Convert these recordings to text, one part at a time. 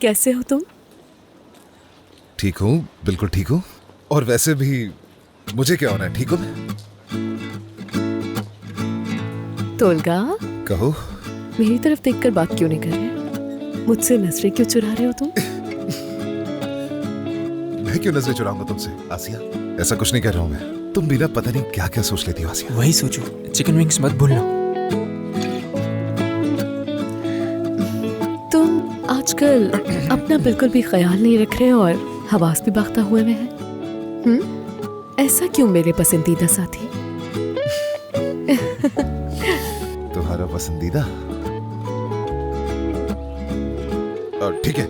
कैसे हो तुम? ठीक हूँ, बिल्कुल ठीक हूँ। और वैसे भी मुझे क्या होना है, ठीक हूँ मैं। तोलगा, कहो। मेरी तरफ देखकर बात क्यों नहीं कर रहे? मुझसे नजरें क्यों चुरा रहे हो तुम? मैं क्यों नजरें चुराऊंगा तुमसे आसिया? ऐसा कुछ नहीं कर रहा हूँ मैं। तुम बिना पता नहीं क्या क्या सोच लेती हो आसिया। वही सोचो, चिकन विंग्स मत भूलना। तुम आजकल अपना बिल्कुल भी ख्याल नहीं रख रहे और हवास भी बाख्ता हुए में है। ऐसा क्यों मेरे पसंदीदा साथी? तुम्हारा पसंदीदा? ठीक है,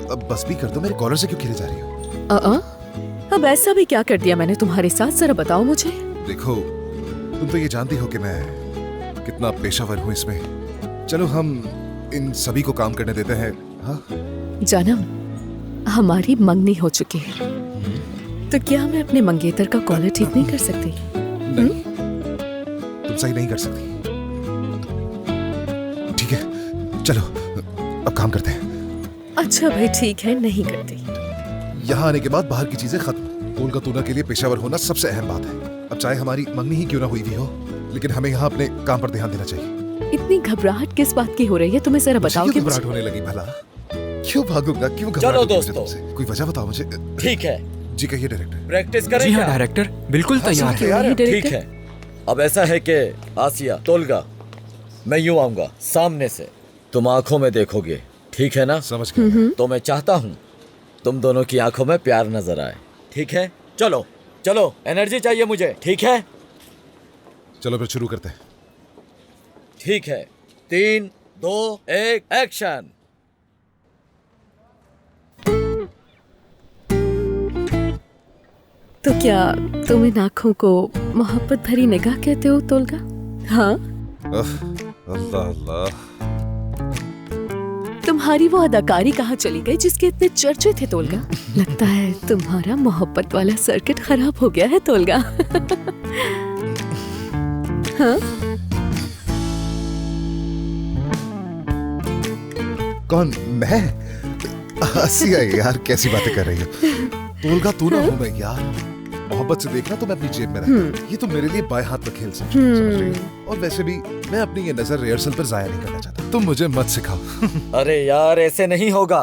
अब बस भी कर दो। मेरे कॉलर से क्यों खींचे जा रही हो? अब ऐसा भी क्या कर दिया मैंने तुम्हारे साथ, जरा बताओ मुझे। देखो, तुम तो ये जानती हो कि मैं कितना पेशावर हूँ इसमें। चलो हम इन सभी को काम करने देते हैं। हाँ जानम, हमारी मंगनी हो चुकी है, तो क्या मैं अपने मंगेतर का कॉलर ठीक नहीं कर सकती? नहीं, तुम सही नहीं कर सकती। ठीक है, चलो अब काम करते हैं। अच्छा भाई ठीक है, नहीं करती। यहाँ आने के बाद बाहर की चीजें खत्म। तोलगा तूना के लिए पेशावर होना सबसे अहम बात है। अब चाहे हमारी मंगनी ही क्यों ना हुई भी हो, लेकिन हमें यहाँ अपने काम पर ध्यान देना चाहिए। इतनी घबराहट किस बात की हो रही है तुम्हें, जरा बताओ। क्यों घबराहट होने लगी भला? क्यों भागूंगा? क्यों घबराहट? चलो दोस्तों, कोई वजह बताओ मुझे। ठीक है जी कहिए डायरेक्टर। प्रैक्टिस करें? जी हाँ डायरेक्टर, बिल्कुल तैयार है। ठीक है, अब ऐसा है कि आसिया, तोलगा, मैं यूं आऊंगा सामने से, तुम आंखों में देखोगे, ठीक है ना? समझ गया। तो मैं चाहता हूँ तुम दोनों की आंखों में प्यार नजर आए, ठीक है? चलो चलो, एनर्जी चाहिए मुझे, ठीक है? चलो फिर शुरू करते हैं। ठीक है, 3, 2, 1, एक्शन। तो क्या तुम इन आँखों को मोहब्बत भरी निगाह कहते हो तोलगा? हाँ, अल्लाह अल्लाह। तुम्हारी वो अदाकारी कहाँ चली गई जिसके इतने चर्चे थे तोलगा? लगता है तुम्हारा मोहब्बत वाला सर्किट खराब हो गया है तोलगा। हाँ? कौन? मैं? आसिया यार, कैसी बातें कर रही हो? तोलगा तू ना हूँ मैं यार। मोहब्बत से देखना तो मैं अपनी जेब में रखता। ये तो मेरे लिए बाएं हाथ का खेल समझ रही हो। और वैसे भी मैं अपनी ये नजर रिहर्सल पर जाया नहीं करना चाहता। तुम मुझे मत सिखाओ। अरे यार, ऐसे नहीं होगा।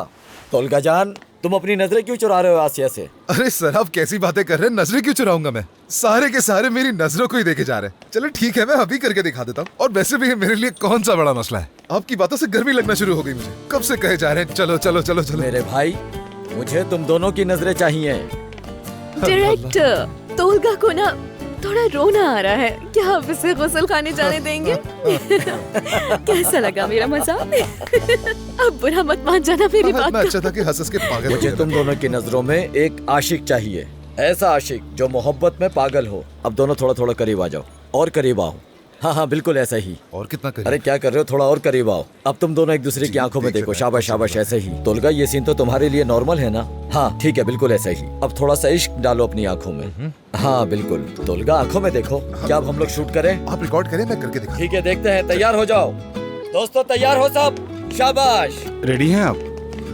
तोलगा जान, तुम अपनी नजरें क्यों चुरा रहे हो आसिया से? अरे सर, आप कैसी बातें कर रहे हैं? नजरें क्यों चुराऊंगा मैं? सारे के सारे मेरी नजरों को ही देखे जा रहे हैं। चलो ठीक है, मैं अभी करके दिखा देता हूँ। और वैसे भी ये मेरे लिए कौन सा बड़ा मसला है? आपकी बातों से गर्मी लगना शुरू हो गई मुझे। कब से कहे जा रहे हैं चलो चलो चलो चलो। मेरे भाई, मुझे तुम दोनों की नजरें चाहिए। डायरेक्टर, तोलगा को ना थोड़ा रोना आ रहा है, क्या आप इसे गुस्ल खाने जाने देंगे? कैसा लगा मेरा मजाक? अब बुरा मत मान जाना मेरी बात इतना अच्छा था कि हंस के पागल हो मुझे गया तुम था। दोनों की नजरों में एक आशिक चाहिए, ऐसा आशिक जो मोहब्बत में पागल हो। अब दोनों थोड़ा थोड़ा करीब आ जाओ, और करीब आओ। हाँ हाँ, बिल्कुल ऐसा ही। और कितना करीब? अरे क्या कर रहे हो, थोड़ा और करीब आओ। अब तुम दोनों एक दूसरे की आंखों में देखो। शाबाश शाबाश, ऐसे ही। तोलगा, ये सीन तो तुम्हारे लिए नॉर्मल है ना? हाँ ठीक है, बिल्कुल ऐसा ही। अब थोड़ा सा इश्क डालो अपनी आंखों में। हाँ बिल्कुल। तोलगा, आंखों में देखो। क्या अब हम लोग शूट करें? आप रिकॉर्ड करें, मैं करके दिखा। ठीक है, देखते हैं। तैयार हो जाओ दोस्तों, तैयार हो सब? शाबाश, रेडी हैं आप?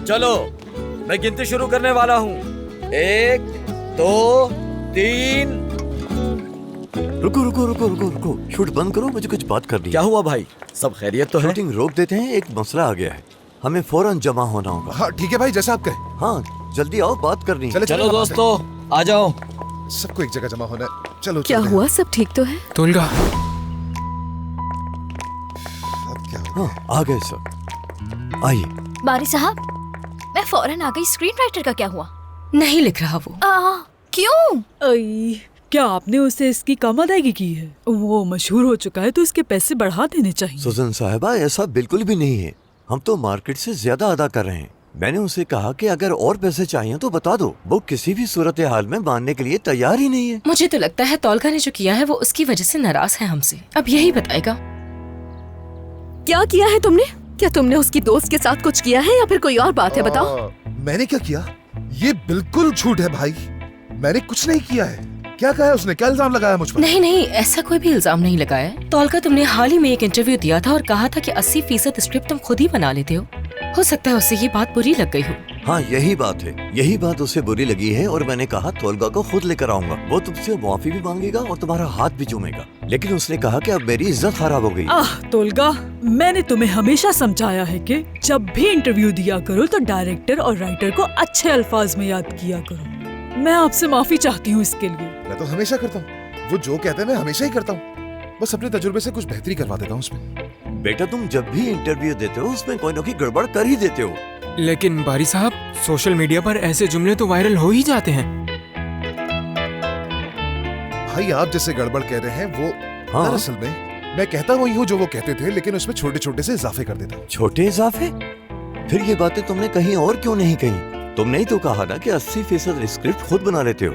चलो मैं गिनती शुरू करने वाला हूँ। 1, 2, 3। रुको रुको रुको रुको रुको, शूट बंद करो, मुझे कुछ बात करनी है। क्या हुआ भाई, सब खैरियत तो है? शूटिंग रोक देते हैं, एक मसला आ गया है, हमें फौरन जमा होना होगा। हाँ ठीक है भाई, जैसा आप कहें। हाँ जल्दी आओ, बात करनी है। चलो दोस्तों, आ जाओ। सबको एक जगह जमा होना है। चलो क्या हुआ, सब ठीक तो है? तोलगा, अब क्या हाँ आ गए सर, आइए। बारी साहब, मैं फौरन आ गई। स्क्रीन राइटर का क्या हुआ? नहीं लिख रहा वो। क्यों? क्या आपने उसे इसकी कम अदायगी की है? वो मशहूर हो चुका है तो इसके पैसे बढ़ा देने चाहिए। सुजन साहिबा, ऐसा बिल्कुल भी नहीं है, हम तो मार्केट से ज्यादा अदा कर रहे हैं। मैंने उसे कहा कि अगर और पैसे चाहिए तो बता दो, वो किसी भी सूरत हाल में मानने के लिए तैयार ही नहीं है। मुझे तो लगता है तौलगा ने जो किया है वो उसकी वजह से नाराज है हमसे। अब यही बताएगा। क्या किया है तुमने? क्या तुमने उसकी दोस्त के साथ कुछ किया है या फिर कोई और बात है? बताओ। मैंने क्या किया? ये बिल्कुल झूठ है भाई, मैंने कुछ नहीं किया है। क्या कहा है उसने? क्या इल्जाम लगाया मुझ पर? नहीं नहीं, ऐसा कोई भी इल्जाम नहीं लगाया है। तौलगा, तुमने हाल ही में एक इंटरव्यू दिया था और कहा था कि 80% स्क्रिप्ट तुम खुद ही बना लेते हो। हो सकता है उसे ये बात बुरी लग गई हो। हाँ यही बात है, यही बात उसे बुरी लगी है और मैंने कहा तोलगा को खुद लेकर आऊंगा। वो तुमसे माफी भी मांगेगा और तुम्हारा हाथ भी चूमेगा। लेकिन उसने कहा कि अब मेरी इज्जत खराब हो गई। तोलगा, मैंने तुम्हें हमेशा समझाया है कि जब भी इंटरव्यू दिया करो तो डायरेक्टर और राइटर को अच्छे अल्फाज में याद किया करो। मैं आपसे माफी चाहती हूँ इसके लिए। मैं तो हमेशा करता हूँ, वो जो कहते हैं मैं हमेशा ही करता हूँ, बस अपने तजुर्बे से कुछ बेहतरी करवा देता हूँ उसमें। बेटा तुम जब भी इंटरव्यू देते हो उसमें कोई ना कोई गड़बड़ कर ही देते हो। लेकिन बारी साहब, सोशल मीडिया पर ऐसे जुमले तो वायरल हो ही जाते हैं। भाई आप जैसे गड़बड़ कह रहे हैं वो हाँ। दरअसल में मैं कहता वही हूँ जो वो कहते थे, लेकिन उसमें छोटे छोटे से इजाफे कर देता हूँ। छोटे इजाफे? फिर ये बातें तुमने कहीं और क्यों नहीं कही? तुमने ही तो कहा ना कि 80% स्क्रिप्ट खुद बना लेते हो।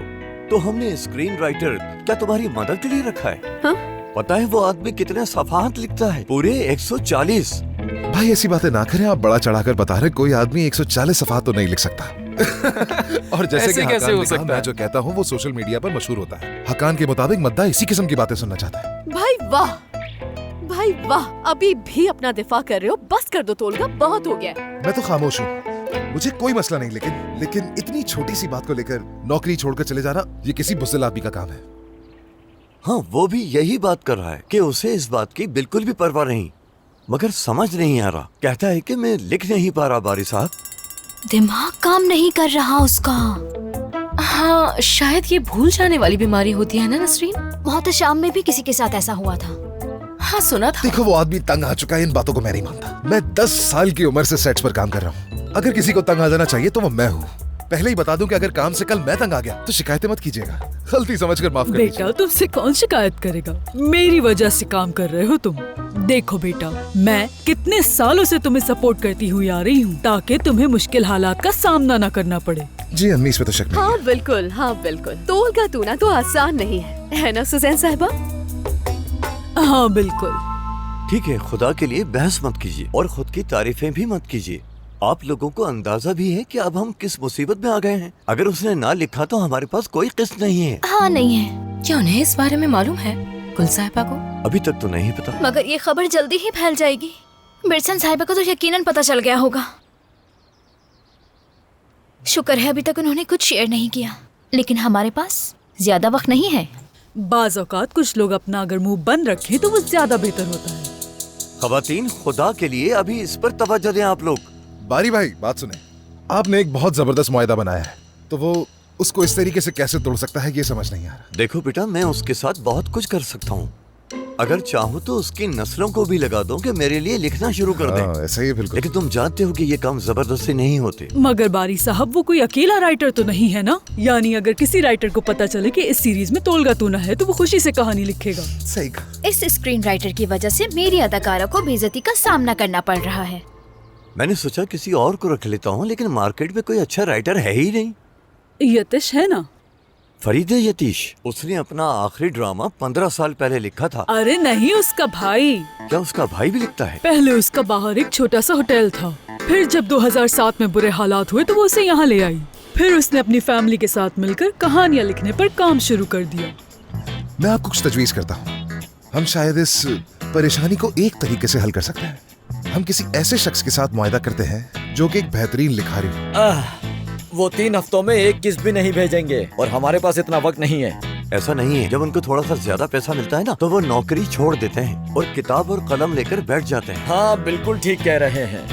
तो हमने स्क्रीन राइटर क्या तुम्हारी मदद के लिए रखा है? हाँ? पता है वो आदमी कितने सफाहत लिखता है? पूरे 140। भाई ऐसी बातें ना करें, आप बड़ा चढ़ाकर बता रहे, कोई आदमी 140 सफ़ात तो नहीं लिख सकता। और जैसे ऐसे कि कैसे हकान हो ने कहा, सकता मैं है? जो कहता हूँ वो सोशल मीडिया पर मशहूर होता है। हकान के मुताबिक मद्दा इसी किस्म की बातें सुनना चाहता है। भाई वाह, भाई वाह, अभी भी अपना दिफा कर रहे हो, बस कर दो तोलगा, बहुत हो गया। मैं तो खामोश हूँ, मुझे कोई मसला नहीं, लेकिन इतनी छोटी सी बात को लेकर नौकरी छोड़कर चले जाना, ये किसी बुज़दिल आदमी का काम है। हाँ वो भी यही बात कर रहा है कि उसे इस बात की बिल्कुल भी परवाह नहीं, मगर समझ नहीं आ रहा। कहता है कि मैं लिख नहीं पा रहा बारी साहब। दिमाग काम नहीं कर रहा उसका। हाँ, शायद ये भूल जाने वाली बीमारी होती है ना नसरीन। बहुत शाम में भी किसी के साथ ऐसा हुआ था। हाँ सुना था। देखो वो आदमी तंग आ चुका है, इन बातों को मैं नहीं मानता। मैं 10 साल की उम्र से सेट्स पर काम कर रहा हूँ। अगर किसी को तंग आ जाना चाहिए तो वो मैं हूँ। पहले ही बता दूं कि अगर काम से कल मैं तंग आ गया तो शिकायतें मत कीजिएगा, गलती समझकर माफ कर दीजिए। बेटा तुमसे कौन शिकायत करेगा, मेरी वजह से काम कर रहे हो तुम। देखो बेटा, मैं कितने सालों से तुम्हें सपोर्ट करती हुई आ रही हूँ ताकि तुम्हें मुश्किल हालात का सामना न करना पड़े। जी अम्मी, इसमें तो शक नहीं। हाँ बिल्कुल, हाँ बिल्कुल, तोलगा तूना तो आसान नहीं है ना सुजैन साहिबा? हाँ बिल्कुल। ठीक है, खुदा के लिए बहस मत कीजिए और खुद की तारीफें भी मत कीजिए। आप लोगों को अंदाजा भी है कि अब हम किस मुसीबत में आ गए हैं। अगर उसने ना लिखा तो हमारे पास कोई किस्त नहीं है। हाँ नहीं है। क्या उन्हें इस बारे में मालूम है गुल साहिबा को? अभी तक तो नहीं पता। मगर ये खबर जल्दी ही फैल जाएगी। बिरसन साहिबा को तो यकीनन पता चल गया होगा। शुक्र है अभी तक उन्होंने कुछ शेयर नहीं किया, लेकिन हमारे पास ज्यादा वक्त नहीं है। बाज औकात कुछ लोग अपना अगर मुंह बंद रखें तो वो ज्यादा बेहतर होता है। खवातीन, खुदा के लिए अभी इस पर तवज्जो दें आप लोग। बारी भाई बात सुने, आपने एक बहुत जबरदस्त मुआहदा बनाया है, तो वो उसको इस तरीके से कैसे तोड़ सकता है ये समझ नहीं आ रहा। देखो बेटा, मैं उसके साथ बहुत कुछ कर सकता हूँ। अगर चाहूँ तो उसकी नस्लों को भी लगा दूं कि मेरे लिए लिखना शुरू कर दें। हाँ, ऐसा ही है बिल्कुल। लेकिन तुम जानते हो कि ये काम जबरदस्ती नहीं होते। मगर बारी साहब वो कोई अकेला राइटर तो नहीं है ना, यानी अगर किसी राइटर को पता चले कि इस सीरीज में तोलगा तूना है तो वो खुशी से कहानी लिखेगा। सही कहा। इस स्क्रीन राइटर की वजह से मेरी अदाकारा को बेइज्जती का सामना करना पड़ रहा है। मैंने सोचा किसी और को रख लेता हूँ, लेकिन मार्केट में कोई अच्छा राइटर है ही नहीं। यतिश है ना? फरीदे यतीश, उसने अपना आखिरी ड्रामा 15 साल पहले लिखा था। अरे नहीं, उसका भाई। क्या उसका भाई भी लिखता है? पहले उसका बाहर एक छोटा सा होटल था, फिर जब 2007 में बुरे हालात हुए तो वो उसे यहाँ ले आई। फिर उसने अपनी फैमिली के साथ मिलकर कहानियाँ लिखने पर काम शुरू कर दिया। मैं आपको कुछ तजवीज करता हूँ, हम शायद इस परेशानी को एक तरीके से हल कर सकते हैं। हम किसी ऐसे शख्स के साथ मुआहदा करते हैं जो कि एक बेहतरीन लिखारी हो। वो 3 हफ्तों में एक किस्त भी नहीं भेजेंगे और हमारे पास इतना वक्त नहीं है। ऐसा नहीं है, जब उनको थोड़ा सा ज्यादा पैसा मिलता है ना तो वो नौकरी छोड़ देते हैं और किताब और कलम लेकर बैठ जाते हैं। हाँ बिल्कुल ठीक कह रहे हैं।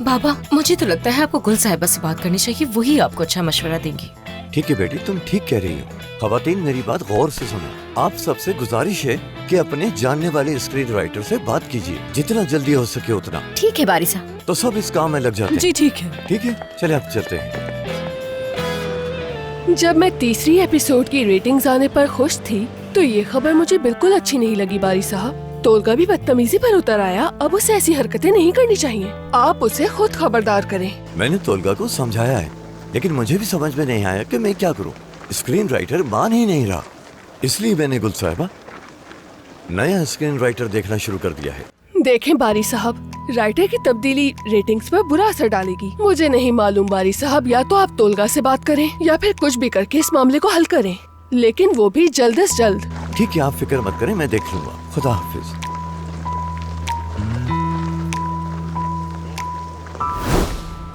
बाबा, मुझे तो लगता है आपको गुल साहिबा से बात करनी चाहिए, वही आपको अच्छा मशवरा देंगी। ठीक है बेटी, तुम ठीक कह रही हो। खवातीन, मेरी बात गौर से सुनो। आप सबसे गुजारिश है कि अपने जानने वाले स्क्रीन राइटर से बात कीजिए, जितना जल्दी हो सके उतना। ठीक है बारी साहब। तो सब इस काम में लग जाते हैं। जी ठीक है। ठीक है, चले अब चलते हैं। जब मैं तीसरी एपिसोड की रेटिंग्स आने पर खुश थी तो ये खबर मुझे बिल्कुल अच्छी नहीं लगी बारी साहब। तोलगा भी बदतमीजी पर उतर आया, अब उसे ऐसी हरकतें नहीं करनी चाहिए। आप उसे खुद खबरदार करें। मैंने तोलगा को समझाया है, लेकिन मुझे भी समझ में नहीं आया कि मैं क्या करूं। स्क्रीन राइटर मान ही नहीं रहा, इसलिए मैंने गुल साहिबा नया स्क्रीन राइटर देखना शुरू कर दिया है। देखें बारी साहब, राइटर की तब्दीली रेटिंग्स पर बुरा असर डालेगी। मुझे नहीं मालूम बारी साहब, या तो आप तोलगा से बात करें या फिर कुछ भी करके इस मामले को हल करें, लेकिन वो भी जल्द से जल्द। ठीक है, आप फिक्र मत करें, मैं देख लूंगा। खुदा हाफिज।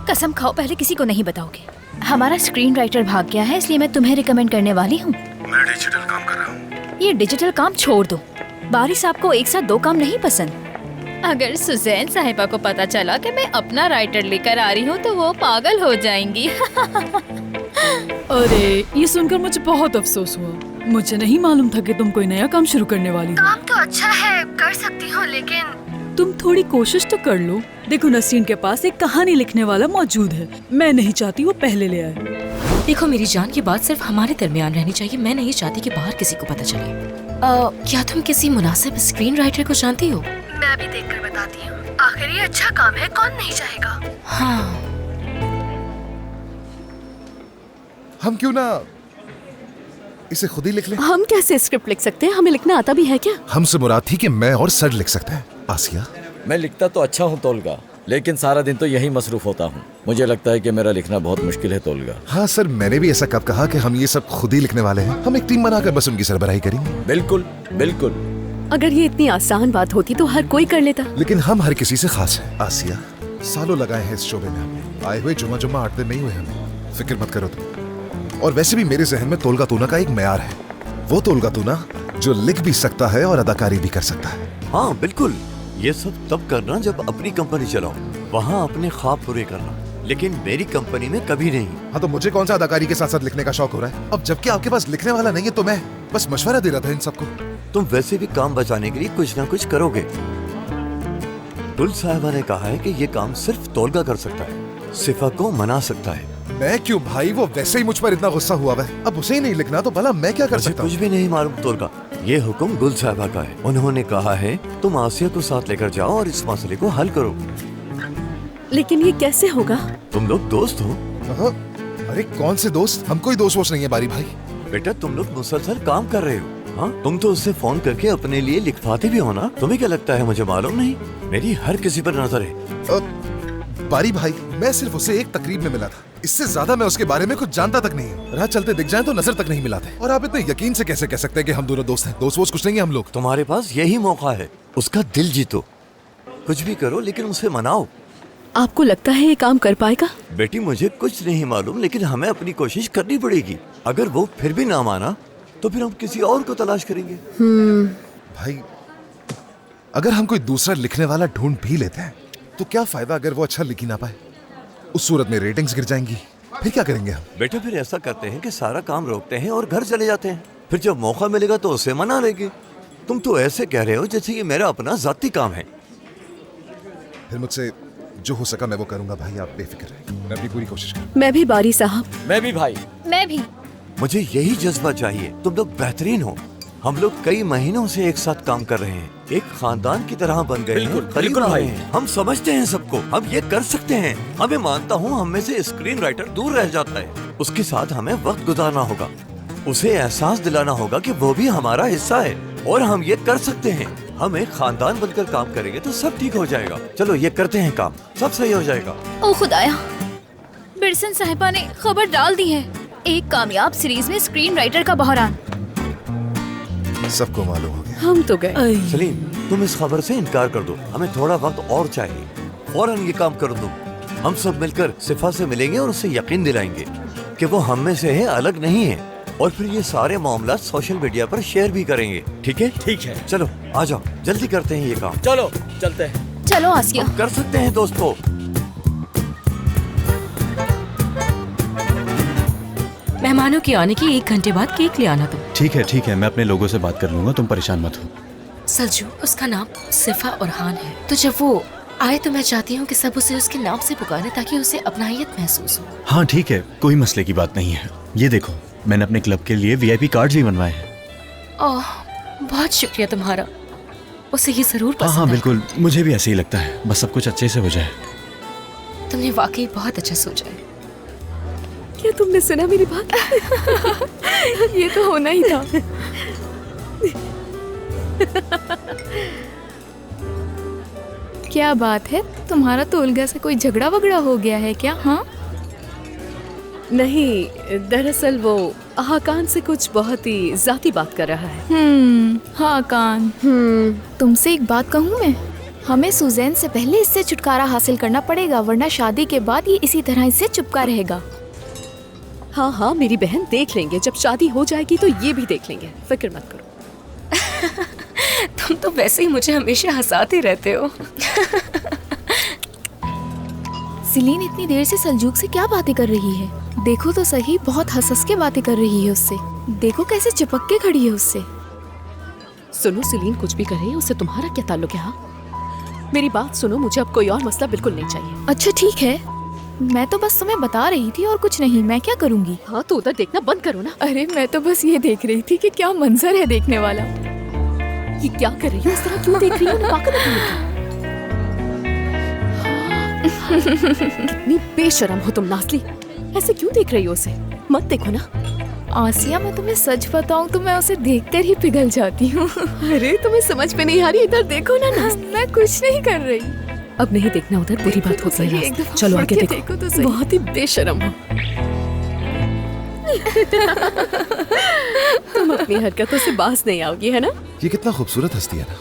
कसम खाओ पहले किसी को नहीं बताओगे। हमारा स्क्रीन राइटर भाग गया है इसलिए मैं तुम्हें रिकमेंड करने वाली हूँ। मैं डिजिटल काम कर रहा हूँ। ये डिजिटल काम छोड़ दो। बारी साहब को एक साथ 2 काम नहीं पसंद। अगर सुजैन साहिबा को पता चला कि मैं अपना राइटर लेकर आ रही हूँ तो वो पागल हो जाएंगी। अरे ये सुनकर मुझे बहुत अफसोस हुआ। मुझे नहीं मालूम था कि तुम कोई नया काम शुरू करने वाली हो। काम तो अच्छा है, कर सकती हूँ, लेकिन तुम थोड़ी कोशिश तो कर लो। देखो नसीन के पास एक कहानी लिखने वाला मौजूद है। मैं नहीं चाहती वो पहले ले आए। देखो मेरी जान, की बात सिर्फ हमारे दरमियान रहनी चाहिए। मैं नहीं चाहती कि बाहर किसी को पता चले। क्या तुम किसी मुनासिब स्क्रीन राइटर को जानती हो? मैं भी देखकर बताती हूँ। आखिर ये अच्छा काम है, कौन नहीं चाहेगा। हाँ, हम क्यों ना इसे खुद ही लिख लें? हम कैसे स्क्रिप्ट लिख सकते हैं? हमें लिखना आता भी है क्या? हमसे मुराद थी कि मैं और सर लिख सकते हैं। आसिया, मैं लिखता तो अच्छा हूँ तोलगा, लेकिन सारा दिन तो यही मसरूफ होता हूँ। मुझे लगता है कि मेरा लिखना बहुत मुश्किल है तोलगा। हाँ सर, मैंने भी ऐसा कब कहा कि हम ये सब खुद ही लिखने वाले हैं। हम एक टीम बनाकर बस उनकी सरबराही करेंगे। बिल्कुल बिल्कुल। अगर ये इतनी आसान बात होती तो हर कोई कर लेता। लेकिन हम हर किसी से खास हैं। आसिया, सालों लगाए हैं इस शोबे में हमें। आए हुए जुम्मा 8 दिन नहीं हुए हमें। फिक्र मत करो तुम। और वैसे भी मेरे जहन में तोलगा तूना का एक मयार है। वो तोलगा तूना जो लिख भी सकता है और अदाकारी भी कर सकता है। हाँ बिल्कुल, ये सब तब करना जब अपनी कंपनी चलाओ, वहाँ अपने ख्वाब पूरे करना, लेकिन मेरी कंपनी में कभी नहीं। हाँ तो मुझे कौन सा अदाकारी के साथ साथ लिखने का शौक हो रहा है? अब जबकि आपके पास लिखने वाला नहीं है तो मैं बस मशवरा दे रहा था इन सबको। तुम वैसे भी काम बचाने के लिए कुछ ना कुछ करोगे। गुल साहिबा ने कहा है कि ये काम सिर्फ तोलगा कर सकता है, सिफा को मना सकता है। मैं क्यों भाई, वो वैसे ही मुझ पर इतना गुस्सा हुआ है। अब उसे ही नहीं लिखना तो भला मैं क्या कर मुझे सकता हूँ? कुछ भी नहीं मालूम तोलगा। ये हुक्म गुल साहिबा का है। उन्होंने कहा है तुम आसिया को साथ लेकर जाओ और इस मसले को हल करो। लेकिन ये कैसे होगा? तुम लोग दोस्त हो। हाँ, अरे कौन से दोस्त? हम कोई दोस्त वोस्त नहीं है बारी भाई। बेटा तुम लोग मुसलसल काम कर रहे हो। हाँ, तुम तो उससे फोन करके अपने लिए लिखवाते भी हो ना। तुम्हें क्या लगता है मुझे मालूम नहीं? मेरी हर किसी पर नजर है। बारी भाई, मैं सिर्फ उसे एक तकरीब में मिला था। इससे ज्यादा मैं उसके बारे में कुछ जानता तक नहीं हूँ। राह चलते दिख जाएं तो नजर तक नहीं मिलाते। और आप इतने यकीन से कैसे कह सकते हैं कि हम दोनों दोस्त हैं? दोस्त वोस्त कुछ नहीं है हम लोग। तुम्हारे पास यही मौका है, उसका दिल जीतो। कुछ भी करो लेकिन उसे मनाओ। आपको लगता है ये काम कर पाएगा? बेटी मुझे कुछ नहीं मालूम, लेकिन हमें अपनी कोशिश करनी पड़ेगी। अगर वो फिर भी ना माना तो फिर हम किसी और को तलाश करेंगे। भाई, अगर हम कोई दूसरा लिखने वाला ढूंढ भी लेते हैं तो क्या फायदा अगर वो अच्छा लिख ही ना पाए? उस सूरत में रेटिंग्स गिर जाएंगी। फिर क्या करेंगे हम? बेटा फिर ऐसा करते हैं कि सारा काम रोकते हैं और घर चले जाते हैं। फिर जब मौका मिलेगा तो उसे मना लेंगे। तुम तो ऐसे कह रहे हो जैसे ये मेरा अपना जाती काम है। फिर मुझसे जो हो सका मैं वो करूंगा भाई, आप बेफिक्र रहिए। मैं अपनी पूरी कोशिश करूंगा। मैं भी बारी साहब। मैं भी भाई। मैं भी। मुझे यही जज्बा चाहिए। तुम लोग बेहतरीन हो। हम लोग कई महीनों से एक साथ काम कर रहे हैं, एक खानदान की तरह बन गए हैं। बिल्कुल भाई। हम समझते हैं सबको, हम ये कर सकते हैं। हमें मानता हूँ हम में से स्क्रीन राइटर दूर रह जाता है, उसके साथ हमें वक्त गुजारना होगा, उसे एहसास दिलाना होगा कि वो भी हमारा हिस्सा है और हम ये कर सकते हैं। हम एक खानदान बनकर काम करेंगे तो सब ठीक हो जाएगा। चलो ये करते हैं काम, सब सही हो जाएगा। ओ खुदाया, बिरसन साहिबा ने खबर डाल दी है। एक कामयाब सीरीज में स्क्रीन राइटर का बहरान। सबको मालूम हो गया। हम तो गए। सलीम, तुम इस खबर से इनकार कर दो। हमें थोड़ा वक्त और चाहिए। फौरन ये काम कर दो। हम सब मिलकर सिफा से मिलेंगे और उसे यकीन दिलाएंगे कि वो हम में से है, अलग नहीं है। और फिर ये सारे मामला सोशल मीडिया पर शेयर भी करेंगे। ठीक है? ठीक है। चलो आ जाओ, जल्दी करते हैं ये काम। चलो चलते हैं। चलो आसिया, कर सकते हैं दोस्तों। मेहमानों के आने के 1 घंटे बाद केक ले आना तुम। ठीक है, मैं अपने लोगों से बात कर लूंगा, तुम परेशान मत हो। सलजू, उसका नाम सिफा और हान है, तो जब वो आए तो मैं चाहती हूँ कि सब उसे उसके नाम से पुकारे ताकि उसे अपनाहियत महसूस हो। हाँ ठीक है, कोई मसले की बात नहीं है। ये देखो, मैंने अपने क्लब के लिए VIP कार्ड्स भी बनवाए हैं। ओह, बहुत शुक्रिया तुम्हारा। उसे ये जरूर पसंद हाँ है। बिल्कुल, मुझे भी ऐसे ही लगता है। बस सब कुछ अच्छे से हो जाए। तुमने वाकई बहुत अच्छा सोचा है। क्या तुमने सुना मेरी बात? ये तो होना ही था। क्या बात है, तुम्हारा तो उल्गा से कोई झगड़ा वगड़ा हो गया है क्या? हाँ नहीं, दरअसल वो हाकान से कुछ बहुत ही जाती बात कर रहा है। हाकान, तुमसे एक बात कहूँ मैं? हमें सुजैन से पहले इससे छुटकारा हासिल करना पड़ेगा, वरना शादी के बाद ये इसी तरह इससे चिपका रहेगा। हाँ हाँ मेरी बहन, देख लेंगे, जब शादी हो जाएगी तो ये भी देख लेंगे, फिक्र मत करो। तुम तो वैसे ही मुझे हमेशा हंसाते रहते हो। सिलीन इतनी देर से सलजूक से क्या बातें कर रही है? देखो तो सही, बहुत हंस के बातें कर रही है उससे। देखो कैसे चिपक के खड़ी है उससे। सुनो सिलीन, कुछ भी करे उससे तुम्हारा क्या ताल्लुक है? हाँ मेरी बात सुनो, मुझे अब कोई और मसला बिल्कुल नहीं चाहिए। अच्छा ठीक है, मैं तो बस तुम्हें बता रही थी और कुछ नहीं। मैं क्या करूँगी? हाँ तो उधर देखना बंद करो ना। अरे मैं तो बस ये देख रही थी कि क्या मंजर है देखने वाला। ये क्या कर रही हो? इस तरह क्यों देख रही हो? पागल हो कितनी बेशरम हो तुम नाज़ली, ऐसे क्यों देख रही हो उसे? मत देखो ना। आसिया, मैं तुम्हें सच बताऊं तो मैं उसे देखकर ही पिघल जाती हूँ। अरे तुम्हें समझ में नहीं आ रही, इधर देखो ना नाज़ली। मैं कुछ नहीं कर रही। अब नहीं देखना उधर, बुरी बात होती है। चलो आगे देखो तो सही। बहुत ही बेशरम हो तुम। अपनी हरकतों से बाज नहीं आओगी, है ना? ये कितना खूबसूरत हंसती है ना,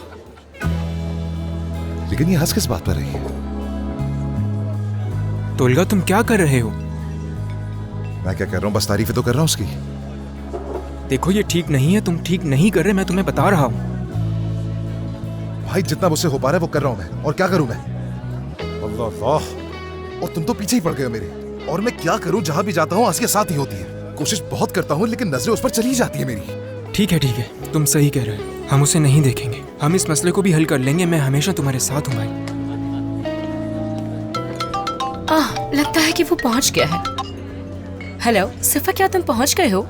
लेकिन ये हंस किस बात पर रही है? तोलगा तुम क्या कर रहे हो? मैं क्या कर रहा हूँ, बस तारीफें तो कर रहा हूँ उसकी। देखो ये ठीक नहीं है, तुम ठीक नहीं कर रहे, मैं तुम्हें बता रहा हूँ। भाई जितना मुझसे हो पा रहा है वो कर रहा हूँ मैं, और क्या करूँ मैं? अल्लाह अल्लाह, और तुम तो पीछे ही पड़ गए हो मेरे। और मैं क्या करूँ, जहाँ भी जाता हूँ आसिया साथ ही होती है। कोशिश बहुत करता हूँ लेकिन नजरें उस पर चली जाती है मेरी। ठीक है, तुम सही कह रहे हो, हम उसे नहीं देखेंगे। हम इस मसले को भी हल कर लेंगे, मैं हमेशा तुम्हारे साथ हूँ भाई। लगता है कि वो पहुंच गया है। हेलो सिफा, क्या तुम पहुंच गए हो?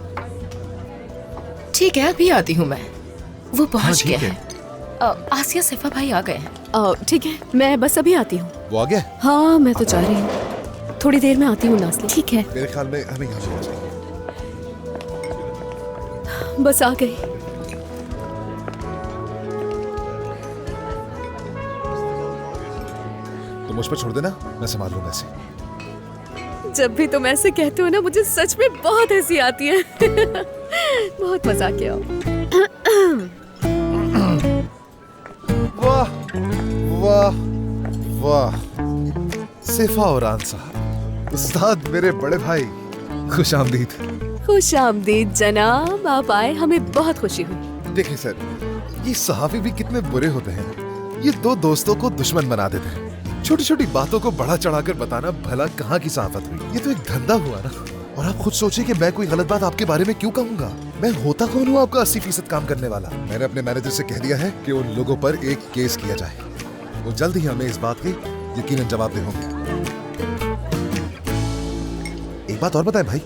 ठीक है, अभी आती हूँ मैं। वो पहुंच गया है। आसिया, सिफा भाई आ गए हैं। ठीक है, मैं बस अभी आती हूँ। वो आ गया? हाँ मैं तो जा रही हूँ, थोड़ी देर में आती हूँ नाज़ली। ठीक है। मेरे ख्याल में हमें यहाँ जाना चाहिए। बस आ गई। तो मुझ पर छोड़ देना, मैं संभाल लूंगा इसे। जब भी तुम ऐसे कहते हो ना, मुझे सच में बहुत हंसी आती है। बहुत मजाक किया। वाह वाह वाह, सिफा और आन साहब, उस्ताद मेरे बड़े भाई, खुश आमदीद। खुश आमदीद जनाब, आप आए, हमें बहुत खुशी हुई। देखिए सर, ये सहाफी भी कितने बुरे होते हैं। ये दो दोस्तों को दुश्मन बना देते हैं। छोटी छोटी बातों को बढ़ा चढ़ाकर बताना भला कहाँ की सहाफत हुई? ये तो एक धंधा हुआ ना। और आप खुद सोचिए कि मैं कोई गलत बात आपके बारे में क्यों कहूँगा? मैं होता कौन हूँ आपका 80% काम करने वाला? मैंने अपने मैनेजर से कह दिया है कि उन लोगों पर एक केस किया जाए। वो जल्द ही हमें इस बात के यकीनन जवाब दे होंगे। एक बात और बताएं भाई,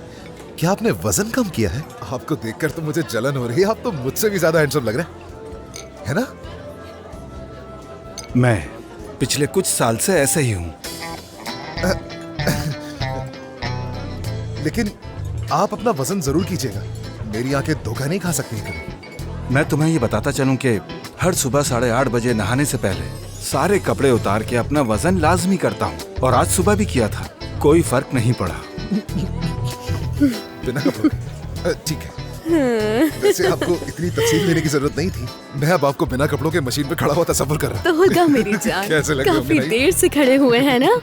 क्या आपने वजन कम किया है? आपको देखकर तो मुझे जलन हो रही है। आप तो मुझसे भी ज्यादा हैंडसम लग रहे हैं, है ना? मैं पिछले कुछ साल से ऐसे ही हूँ। लेकिन आप अपना वजन जरूर कीजिएगा, मेरी आंखें धोखा नहीं खा सकती कभी। मैं तुम्हें ये बताता चलूं कि हर सुबह 8:30 बजे नहाने से पहले सारे कपड़े उतार के अपना वजन लाजमी करता हूँ, और आज सुबह भी किया था, कोई फर्क नहीं पड़ा। बिना कपड़ों? ठीक है, वैसे आपको इतनी तफसील देने की जरूरत नहीं थी। मैं अब आपको बिना कपड़ों के मशीन पे खड़ा हुआ तस्वीर कर रहा तो होगा मेरी जान। कैसे लग रहा है काफी भाई? देर से खड़े हुए हैं ना,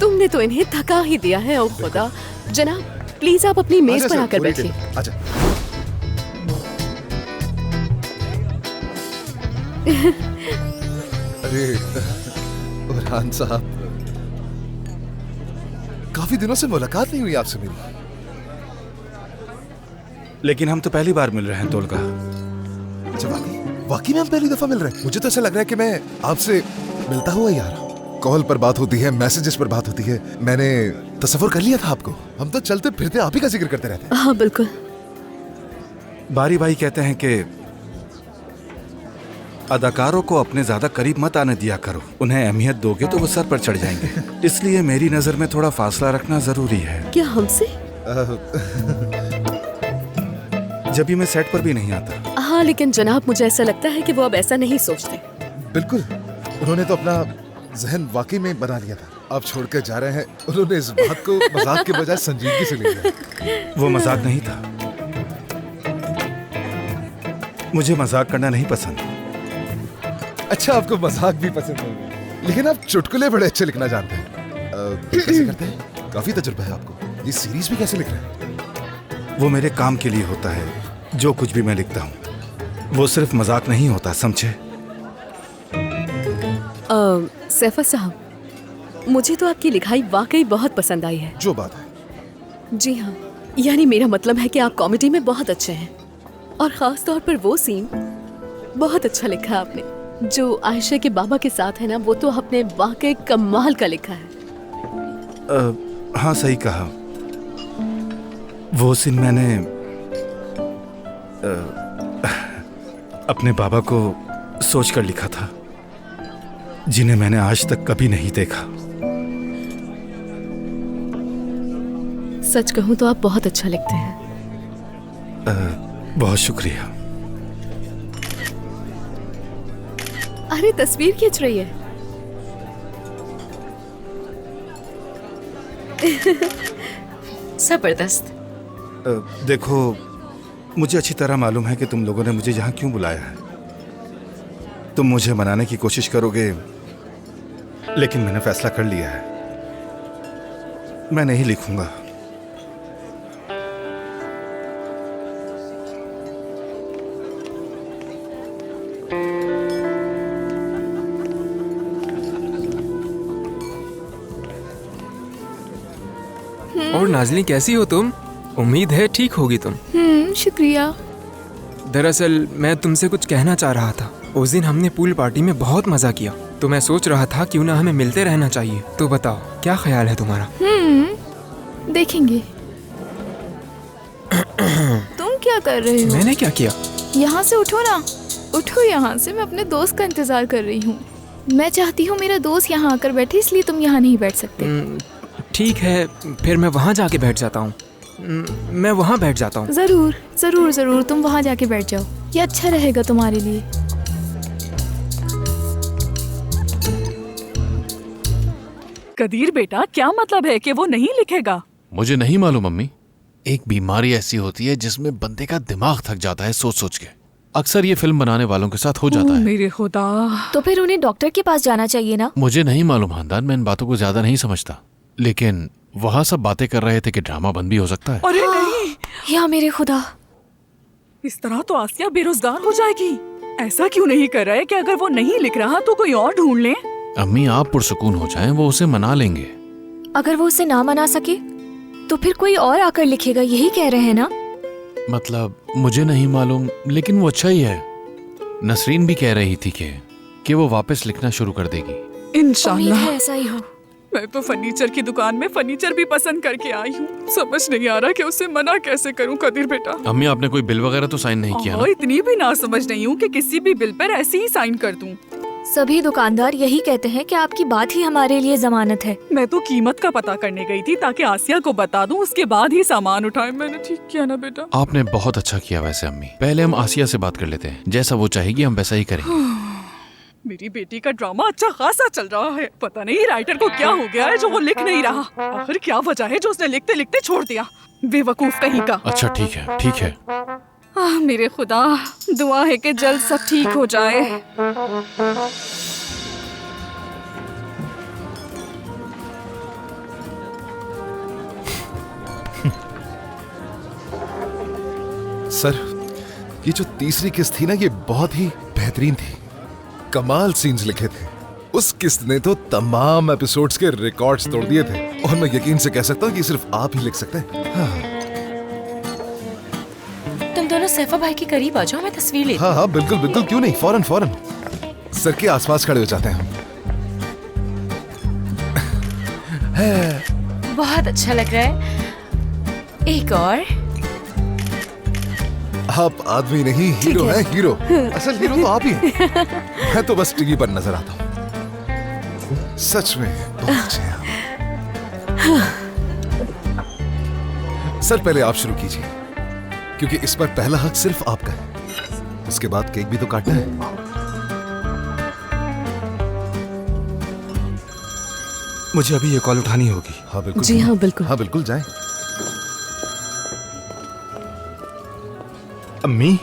तुमने तो इन्हें थका ही दिया है। ओ खुदा, जनाब प्लीज आप अपनी मेज पर आकर बैठिए। आजा। अरे बुरहान साहब, काफी दिनों से मुलाकात नहीं हुई आपसे मेरी। लेकिन हम तो पहली बार मिल रहे हैं तोलगा। अच्छा, वाकई में हम पहली दफा मिल रहे हैं। मुझे तो ऐसा लग रहा है कि मैं आपसे मिलता हुआ ही आ रहा हूँ। कॉल पर बात होती है, मैसेजेस पर बात होती है। मैंने तस्वीर कर लिया था आपको। हम तो चलते फिरते आप ही का जिक्र करते रहते हैं। हाँ बिल्कुल। बारी भाई कहते हैं कि अदाकारों को अपने ज्यादा करीब मत आने दिया करो, उन्हें अहमियत दोगे तो वो सर पर चढ़ जाएंगे। इसलिए मेरी नजर में थोड़ा फासला रखना जरूरी है। क्या हमसे? जब भी मैं सेट पर भी नहीं आता। हाँ लेकिन जनाब, मुझे ऐसा लगता है कि वो अब ऐसा नहीं सोचते। बिल्कुल, उन्होंने तो अपना जहन वाकई में बना लिया था। आप छोड़कर जा रहे हैं, उन्होंने इस बात को मजाक के बजाय संजीदगी से लिया। वो मजाक नहीं था, मुझे मजाक करना नहीं पसंद। अच्छा, आपको मजाक भी पसंद है? लेकिन आप चुटकुले बड़े अच्छे लिखना जानते हैं। कैसे करते हैं? काफी तजुर्बा है आपको। ये सीरीज भी कैसे लिख रहे हैं? वो मेरे काम के लिए होता है। जो कुछ भी मैं लिखता हूँ वो सिर्फ मजाक नहीं होता, समझे? सैफा साहब, मुझे तो आपकी लिखाई वाकई बहुत पसंद आई है। जो बात है। जी हाँ, यानी मेरा मतलब है कि आप कॉमेडी में बहुत अच्छे हैं, और खास तौर पर वो सीन बहुत अच्छा लिखा है आपने जो आयशा के बाबा के साथ है ना, वो तो आपने वाकई कमाल का लिखा है। हाँ, सही कहा। वो सीन मैंने अपने बाबा को सोचकर लिखा था, जिन्हें मैंने आज तक कभी नहीं देखा। सच कहूँ तो आप बहुत अच्छा लिखते हैं। बहुत शुक्रिया। अरे तस्वीर खींच रही है। जबरदस्त। देखो, मुझे अच्छी तरह मालूम है कि तुम लोगों ने मुझे यहाँ क्यों बुलाया है। तुम मुझे मनाने की कोशिश करोगे, लेकिन मैंने फैसला कर लिया है, मैं नहीं लिखूंगा। और नाज़ली, कैसी हो तुम? उम्मीद है ठीक होगी तुम। शुक्रिया। दरअसल मैं तुमसे कुछ कहना चाह रहा था। उस दिन हमने पूल पार्टी में बहुत मजा किया, तो मैं सोच रहा था क्यों ना हमें मिलते रहना चाहिए। तो बताओ, क्या ख्याल है तुम्हारा? देखेंगे। तुम क्या कर रहे हो? मैंने क्या किया? यहाँ से उठो ना, उठो यहाँ से। मैं अपने दोस्त का इंतजार कर रही हूँ। मैं चाहती हूँ मेरा दोस्त यहाँ आकर बैठे, इसलिए तुम यहाँ नहीं बैठ सकते। ठीक है, फिर मैं वहाँ जाके बैठ जाता हूँ। मैं वहाँ बैठ जाता हूँ। जरूर जरूर जरूर, तुम वहाँ जाके बैठ जाओ, ये अच्छा रहेगा तुम्हारे लिए। कदीर बेटा, क्या मतलब है कि वो नहीं लिखेगा? मुझे नहीं मालूम अम्मी। एक बीमारी ऐसी होती है जिसमें बंदे का दिमाग थक जाता है सोच सोच के। अक्सर ये फिल्म बनाने वालों के साथ हो जाता है। मेरे खुदा। तो फिर उन्हें डॉक्टर के पास जाना चाहिए ना? मुझे नहीं मालूम हांदान, मैं इन बातों को ज्यादा नहीं समझता, लेकिन वहाँ सब बातें कर रहे थे कि ड्रामा बंद भी हो सकता है। अरे नहीं, या मेरे खुदा, इस तरह तो आसिया बेरोजगार हो जाएगी। ऐसा क्यों नहीं कर रहा है कि अगर वो नहीं लिख रहा तो कोई और ढूंढ लें? अम्मी, आप पुरसुकून हो जाएं, वो उसे मना लेंगे। अगर वो उसे ना मना सके तो फिर कोई और आकर लिखेगा, यही कह रहे हैं ना? मतलब मुझे नहीं मालूम, लेकिन वो अच्छा ही है। नसरीन भी कह रही थी कि वो वापस लिखना शुरू कर देगी। इंशाल्लाह ऐसा ही हो। मैं तो फर्नीचर की दुकान में फर्नीचर भी पसंद करके आई हूँ। समझ नहीं आ रहा कि उसे मना कैसे करूँ कदीर बेटा। अम्मी, आपने कोई बिल वगैरह तो साइन नहीं किया ना? इतनी भी ना समझ नहीं हूँ कि किसी भी बिल पर ऐसे ही साइन कर दूँ। सभी दुकानदार यही कहते हैं कि आपकी बात ही हमारे लिए जमानत है। मैं तो कीमत का पता करने गई थी ताकि आसिया को बता दूं, उसके बाद ही सामान उठाए। मैंने ठीक किया ना बेटा? आपने बहुत अच्छा किया। वैसे अम्मी, पहले हम आसिया से बात कर लेते हैं, जैसा वो चाहेगी हम वैसा ही करेंगे। मेरी बेटी का ड्रामा अच्छा खासा चल रहा है। पता नहीं राइटर को क्या हो गया है जो वो लिख नहीं रहा। आखिर क्या वजह है जो उसने लिखते लिखते छोड़ दिया? बेवकूफ कहीं का। अच्छा ठीक है, ठीक है। मेरे खुदा, दुआ है कि जल्द सब ठीक हो जाए। सर, ये जो तीसरी किस्त थी ना, ये बहुत ही बेहतरीन थी। कमाल सीन्स लिखे थे। उस किस्त ने तो तमाम एपिसोड्स के रिकॉर्ड्स तोड़ दिए थे, और मैं यकीन से कह सकता हूँ कि सिर्फ आप ही लिख सकते हैं। हाँ। तुम दोनों सैफा भाई के करीब आ जाओ, मैं तस्वीर लेती हूँ। हाँ हाँ, बिल्कुल बिल्कुल, क्यों नहीं, फौरन फौरन। सर के आसपास खड़े हो जाते हैं हम। बहुत अच्छा लग रहा है। एक और। आप आदमी नहीं, हीरो हैं, हीरो। असल हीरो तो आप ही हैं। मैं तो बस टीवी पर नजर आता हूँ। सच में बहुत अच्छे हैं आप। सर, पहले आप शुरू कीजिए, क्योंकि इस पर पहला हक सिर्फ आपका है। उसके बाद केक भी तो काटना है। मुझे अभी ये कॉल उठानी होगी। हाँ बिल्कुल। जी हाँ बिल्कुल। हाँ बिल्कुल, जाएं। अम्मी,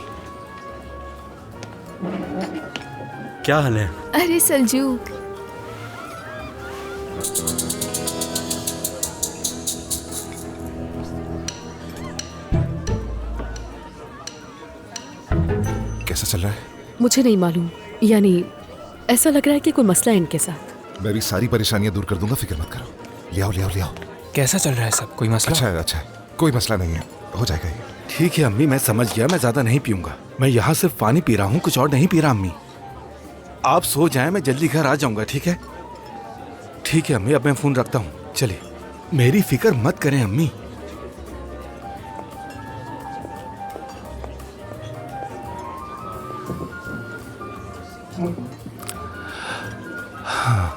क्या हाल है? अरे सलजूक, कैसा चल रहा है? मुझे नहीं मालूम, यानी ऐसा लग रहा है कि कोई मसला है इनके साथ। मैं भी सारी परेशानियां दूर कर दूंगा, फिक्र मत करो। ले आओ ले आओ ले आओ। कैसा चल रहा है सब? कोई मसला? अच्छा है अच्छा है, कोई मसला नहीं है, हो जाएगा ये। ठीक है अम्मी, मैं समझ गया, मैं ज्यादा नहीं पीऊंगा। मैं यहाँ सिर्फ पानी पी रहा हूँ, कुछ और नहीं पी रहा अम्मी। आप सो जाएं, मैं जल्दी घर आ जाऊंगा, ठीक है? ठीक है अम्मी, अब मैं फोन रखता हूँ। चलिए, मेरी फिक्र मत करें अम्मी। हाँ।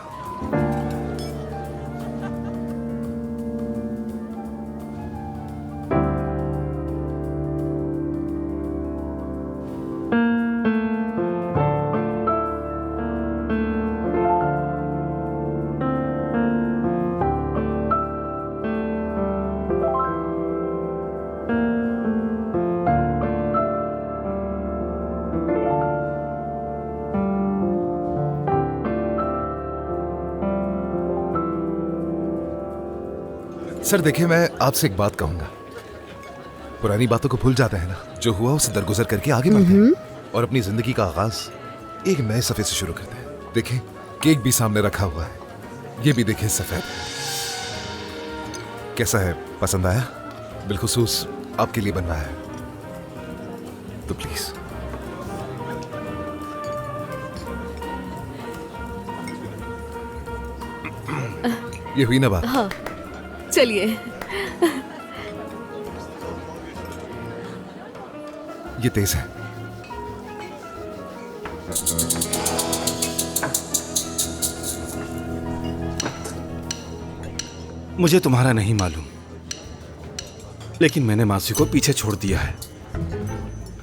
सर देखिए, मैं आपसे एक बात कहूंगा। पुरानी बातों को भूल जाते हैं ना, जो हुआ उसे दरगुजर करके आगे बढ़ते हैं और अपनी जिंदगी का आगाज एक नए सफे से शुरू करते हैं। देखिए, केक भी सामने रखा हुआ है, ये भी देखिए सफेद। कैसा है, पसंद आया? बिलखुसूस आपके लिए बनवाया है, तो प्लीज। ये हुई ना बात? हाँ, चलिए। ये तेज है। मुझे तुम्हारा नहीं मालूम, लेकिन मैंने मासी को पीछे छोड़ दिया है।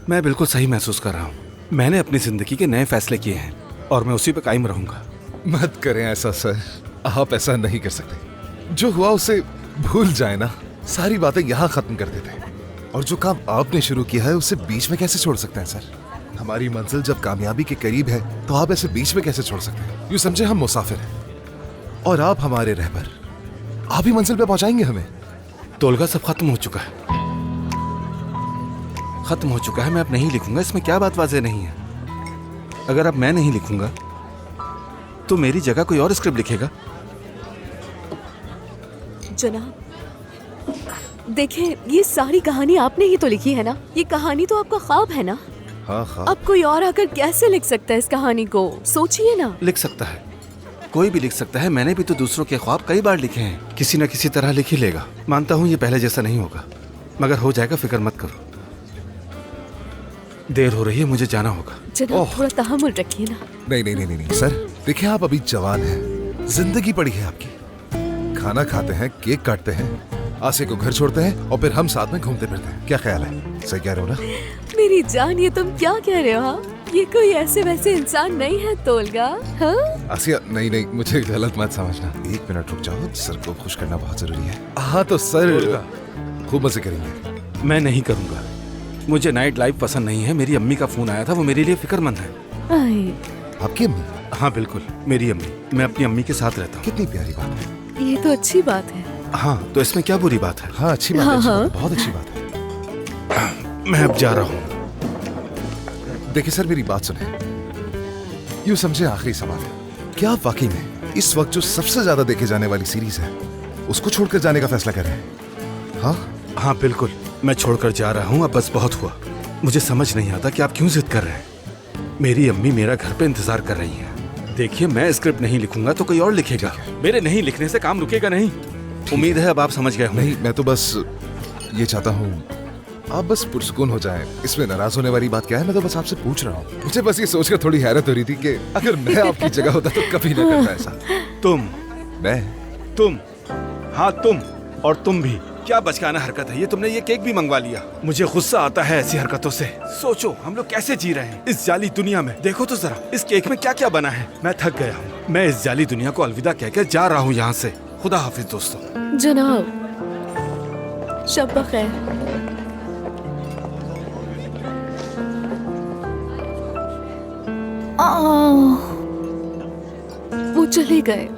मैं बिल्कुल सही महसूस कर रहा हूँ। मैंने अपनी जिंदगी के नए फैसले किए हैं और मैं उसी पे कायम रहूंगा। मत करें ऐसा सर, आप ऐसा नहीं कर सकते। जो हुआ उसे भूल जाए ना, सारी बातें यहाँ खत्म कर देते हैं। और जो काम आपने शुरू किया है उसे बीच में कैसे छोड़ सकते हैं सर? हमारी मंजिल जब कामयाबी के करीब है तो आप ऐसे बीच में कैसे छोड़ सकते हैं? यूं समझे हम मुसाफिर हैं और आप हमारे रहबर। आप ही मंजिल पे पहुंचाएंगे हमें। तोलगा सब खत्म हो चुका है, खत्म हो चुका है। मैं अब नहीं लिखूंगा, इसमें क्या बात वाज़ेह नहीं है? अगर अब मैं नहीं लिखूंगा तो मेरी जगह कोई और स्क्रिप्ट लिखेगा। जनाब देखिए, ये सारी कहानी आपने ही तो लिखी है ना? ये कहानी तो आपका ख्वाब है ना? हाँ ख्वाब। अब कोई और आकर कैसे लिख सकता है इस कहानी को? सोचिए ना। लिख सकता है, कोई भी लिख सकता है। मैंने भी तो दूसरों के ख्वाब कई बार लिखे हैं, किसी न किसी तरह लिख ही लेगा। मानता हूँ ये पहले जैसा नहीं होगा, मगर हो जाएगा, फिक्र मत करो। देर हो रही है, मुझे जाना होगा। जनाब थोड़ा तहम्मुल रखिए ना। नहीं नहीं नहीं नहीं सर, देखिए आप अभी जवान हैं, जिंदगी पड़ी है आपकी। खाना खाते हैं, केक काटते हैं, आसे को घर छोड़ते हैं और फिर हम साथ में घूमते फिरते हैं। क्या ख्याल है? सही कह रहे हो ना? मेरी जान, ये तुम क्या कह रहे हो? हाँ, ये कोई ऐसे वैसे इंसान नहीं है तोलगा। हाँ? आसिया, नहीं नहीं, मुझे गलत मत समझना। एक मिनट रुक जाओ, सर को खुश करना बहुत जरूरी है। हाँ तो सर खूब मजे करेंगे। मैं नहीं करूँगा, मुझे नाइट लाइफ पसंद नहीं है। मेरी अम्मी का फोन आया था, वो मेरे लिए फिक्रमंद है। आपकी अम्मी? हाँ बिल्कुल, मेरी अम्मी। मैं अपनी अम्मी के साथ रहता हूँ। कितनी प्यारी बात है। ये तो अच्छी बात है। हाँ, तो इसमें क्या बुरी बात है? हाँ अच्छी बात है, अच्छी बात है, बहुत अच्छी बात है। मैं अब जा रहा हूँ। देखिए सर, मेरी बात सुने। यूं समझे आखिरी सवाल है, क्या आप वाकई में इस वक्त जो सबसे ज्यादा देखे जाने वाली सीरीज है उसको छोड़कर जाने का फैसला कर रहे हैं? हाँ हाँ बिल्कुल, मैं छोड़कर जा रहा हूँ। अब बस बहुत हुआ। मुझे समझ नहीं आता कि आप क्यों जिद कर रहे हैं। मेरी अम्मी मेरा घर पे इंतजार कर रही हैं। देखिए, मैं स्क्रिप्ट नहीं लिखूंगा तो कोई और लिखेगा। मेरे नहीं लिखने से काम रुकेगा नहीं। उम्मीद है अब आप समझ गए होंगे। नहीं, मैं तो बस ये चाहता हूँ आप बस पुरसुकून हो जाएं। इसमें नाराज होने वाली बात क्या है? मैं तो बस आपसे पूछ रहा हूँ। मुझे बस ये सोचकर थोड़ी हैरत हो रही थी कि अगर मैं आपकी जगह होता तो कभी ना करता ऐसा। तुम? मैं? तुम? हाँ तुम, और तुम भी। क्या बचकाना हरकत है ये? तुमने ये केक भी मंगवा लिया। मुझे गुस्सा आता है ऐसी हरकतों से। सोचो हम लोग कैसे जी रहे हैं इस जाली दुनिया में। देखो तो जरा इस केक में क्या क्या बना है। मैं थक गया हूँ। मैं इस जाली दुनिया को अलविदा कहकर जा रहा हूँ यहाँ से। खुदा हाफिज दोस्तों। जनाब शब बखैर। वो चले गए।